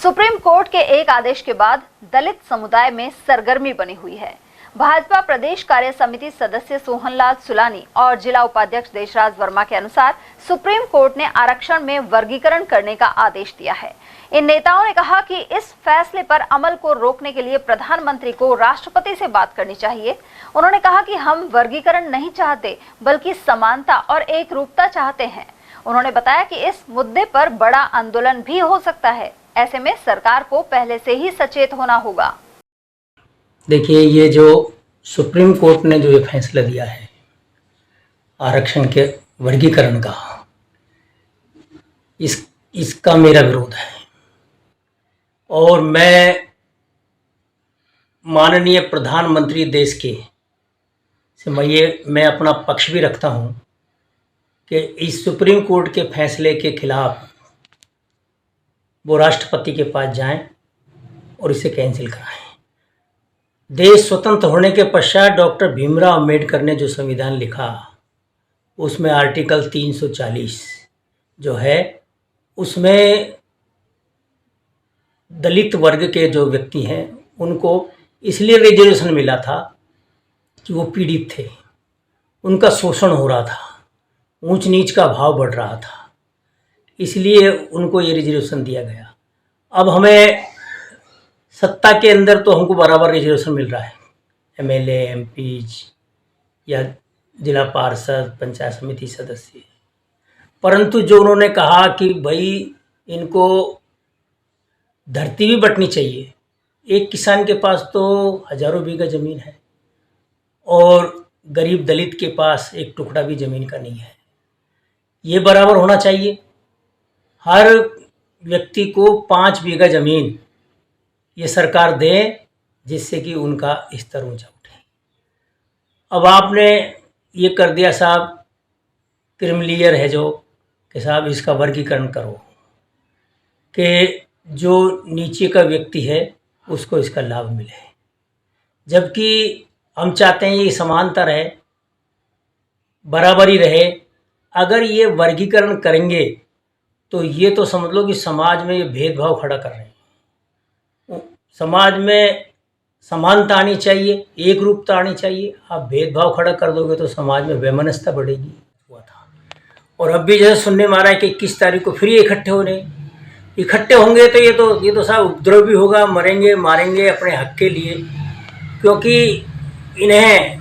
Supreme court के एक आदेश के बाद दलित समुदाय में सरगर्मी बनी हुई है। भाजपा प्रदेश कार्य समिति सदस्य सोहनलाल सुलानी और जिला उपाध्यक्ष देशराज वर्मा के अनुसार सुप्रीम कोर्ट ने आरक्षण में वर्गीकरण करने का आदेश दिया है। इन नेताओं ने कहा कि इस फैसले पर अमल को रोकने के लिए प्रधानमंत्री को राष्ट्रपति से बात करनी चाहिए। उन्होंने कहा कि हम वर्गीकरण नहीं चाहते बल्कि समानता और एकरूपता चाहते हैं। उन्होंने बताया कि इस मुद्दे पर बड़ा आंदोलन भी हो सकता है। ऐसे में सरकार को पहले से ही सचेत होना होगा। देखिए, ये जो सुप्रीम कोर्ट ने जो ये फैसला दिया है आरक्षण के वर्गीकरण का, इसका मेरा विरोध है और मैं माननीय प्रधानमंत्री देश के से मैं अपना पक्ष भी रखता हूँ कि इस सुप्रीम कोर्ट के फैसले के खिलाफ वो राष्ट्रपति के पास जाएं और इसे कैंसिल कराएं। देश स्वतंत्र होने के पश्चात डॉक्टर भीमराव अंबेडकर ने जो संविधान लिखा, उसमें आर्टिकल 340 जो है, उसमें दलित वर्ग के जो व्यक्ति हैं उनको इसलिए रिजर्वेशन मिला था कि वो पीड़ित थे, उनका शोषण हो रहा था, ऊंच नीच का भाव बढ़ रहा था, इसलिए उनको ये रिजर्वेशन दिया गया। अब हमें सत्ता के अंदर तो हमको बराबर रिजर्वेशन मिल रहा है, एमएलए, एमपीज या जिला पार्षद, पंचायत समिति सदस्य, परंतु जो उन्होंने कहा कि भाई इनको धरती भी बंटनी चाहिए। एक किसान के पास तो हजारों बीघा ज़मीन है और गरीब दलित के पास एक टुकड़ा भी ज़मीन का नहीं है। ये बराबर होना चाहिए। हर व्यक्ति को 5 बीघा ज़मीन ये सरकार दे, जिससे कि उनका स्तर ऊंचा उठे। अब आपने ये कर दिया साहब, क्रिमिलियर है जो कि साहब इसका वर्गीकरण करो कि जो नीचे का व्यक्ति है उसको इसका लाभ मिले, जबकि हम चाहते हैं ये समानता रहे, बराबरी रहे। अगर ये वर्गीकरण करेंगे तो ये तो समझ लो कि समाज में ये भेदभाव खड़ा कर रहे हैं। समाज में समानता आनी चाहिए, एक रूपता आनी चाहिए। आप भेदभाव खड़ा कर दोगे तो समाज में वैमनस्यता बढ़ेगी। हुआ था और अब भी जैसे सुनने में आ रहा है कि 21 तारीख को फिर ये इकट्ठे होंगे तो ये तो साहब उपद्रव भी होगा, मरेंगे मारेंगे अपने हक के लिए, क्योंकि इन्हें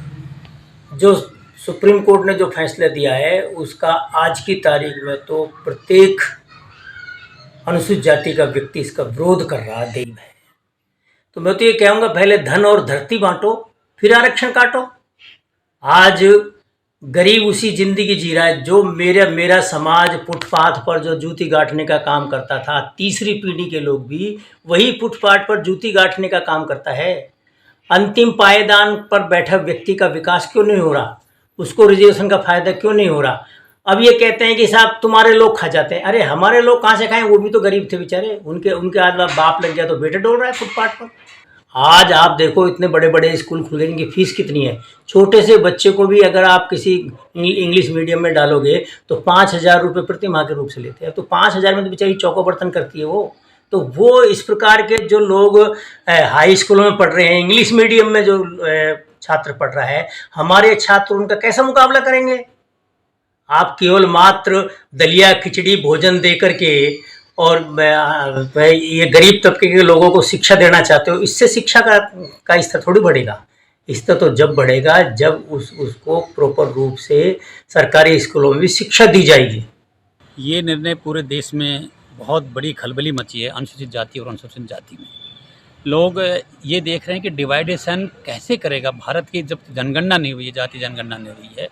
जो सुप्रीम कोर्ट ने जो फैसला दिया है उसका आज की तारीख में तो प्रत्येक अनुसूचित जाति का व्यक्ति इसका विरोध कर रहा है। तो मैं तो ये कहूँगा, पहले धन और धरती बांटो फिर आरक्षण काटो। आज गरीब उसी जिंदगी जी रहा है जो मेरा समाज फुटपाथ पर जो जूती गांठने का काम करता था, तीसरी पीढ़ी के लोग भी वही फुटपाथ पर जूती गांठने का काम करता है। अंतिम पायदान पर बैठा व्यक्ति का विकास क्यों नहीं हो रहा? उसको रिजर्वेशन का फायदा क्यों नहीं हो रहा? अब ये कहते हैं कि साहब तुम्हारे लोग खा जाते हैं। अरे हमारे लोग कहाँ से खाएं? वो भी तो गरीब थे बेचारे, उनके आज बाप लग गया तो बेटे डोल रहा है फुटपाथ पर। आज आप देखो इतने बड़े बड़े स्कूल खुल गए, इनकी फीस कितनी है। छोटे से बच्चे को भी अगर आप किसी इंग्लिश मीडियम में डालोगे तो 5,000 रुपये प्रति माह के रूप से लेते हैं। तो 5,000 में तो बेचारी चौको बर्तन करती है वो। तो वो इस प्रकार के जो लोग हाई स्कूलों में पढ़ रहे हैं, इंग्लिश मीडियम में जो छात्र पढ़ रहा है, हमारे छात्र उनका कैसा मुकाबला करेंगे? आप केवल मात्र दलिया खिचड़ी भोजन दे करके और ये गरीब तबके के लोगों को शिक्षा देना चाहते हो, इससे शिक्षा का स्तर थोड़ी बढ़ेगा। स्तर तो जब बढ़ेगा जब उसको प्रॉपर रूप से सरकारी स्कूलों में भी शिक्षा दी जाएगी। ये निर्णय पूरे देश में बहुत बड़ी खलबली मची है। अनुसूचित जाति और अनुसूचित जाति में लोग ये देख रहे हैं कि डिवाइडेशन कैसे करेगा। भारत की जब जनगणना नहीं हुई है, जाति जनगणना नहीं हुई है,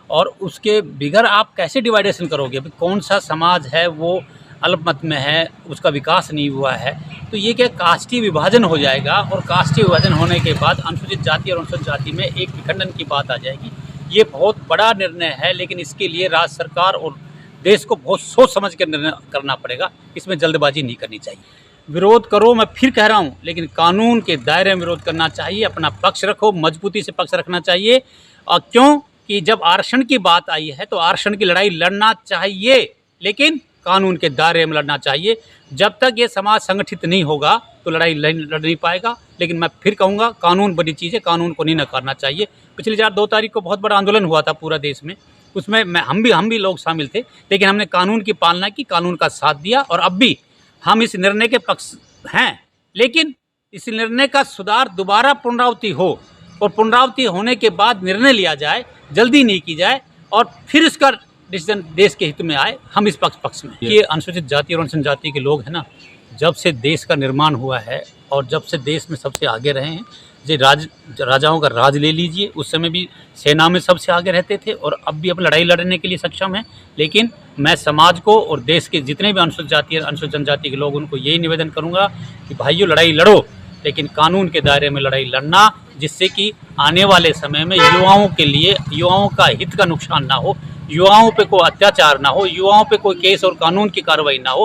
और उसके बिगैर आप कैसे डिवाइडेशन करोगे? कौन सा समाज है वो अल्पमत में है, उसका विकास नहीं हुआ है, तो ये क्या कास्टीय विभाजन हो जाएगा। और कास्टीय विभाजन होने के बाद अनुसूचित जाति और अनुसूचित जाति में एक विखंडन की बात आ जाएगी। ये बहुत बड़ा निर्णय है, लेकिन इसके लिए राज्य सरकार और देश को बहुत सोच समझ कर निर्णय करना पड़ेगा। इसमें जल्दबाजी नहीं करनी चाहिए। विरोध करो, मैं फिर कह रहा हूँ, लेकिन कानून के दायरे में विरोध करना चाहिए। अपना पक्ष रखो, मजबूती से पक्ष रखना चाहिए। और क्यों कि जब आरक्षण की बात आई है तो आरक्षण की लड़ाई लड़ना चाहिए, लेकिन कानून के दायरे में लड़ना चाहिए। जब तक ये समाज संगठित नहीं होगा तो लड़ नहीं पाएगा। लेकिन मैं फिर कहूँगा, कानून बड़ी चीज़ है, कानून को नहीं नकारना चाहिए। पिछली 2 तारीख को बहुत बड़ा आंदोलन हुआ था पूरा देश में, उसमें हम भी लोग शामिल थे, लेकिन हमने कानून की पालना की, कानून का साथ दिया और अब भी हम इस निर्णय के पक्ष हैं। लेकिन इस निर्णय का सुधार दोबारा पुनरावृत्ति हो और पुनरावृत्ति होने के बाद निर्णय लिया जाए, जल्दी नहीं की जाए और फिर इसका डिसीजन देश के हित में आए। हम इस पक्ष में ये अनुसूचित जाति और अनुसूचित जाति के लोग हैं ना, जब से देश का निर्माण हुआ है और जब से देश में सबसे आगे रहे हैं, जो राजाओं का राज ले लीजिए, उस समय भी सेना में सबसे आगे रहते थे और अब भी अब लड़ाई लड़ने के लिए सक्षम हैं। लेकिन मैं समाज को और देश के जितने भी अनुसूचित जाति और अनुसूचित जनजाति के लोग, उनको यही निवेदन करूंगा कि भाइयों लड़ाई लड़ो, लेकिन कानून के दायरे में लड़ाई लड़ना, जिससे कि आने वाले समय में युवाओं के लिए, युवाओं का हित का नुकसान ना हो, युवाओं पे कोई अत्याचार ना हो, युवाओं पे कोई केस और कानून की कार्रवाई ना हो।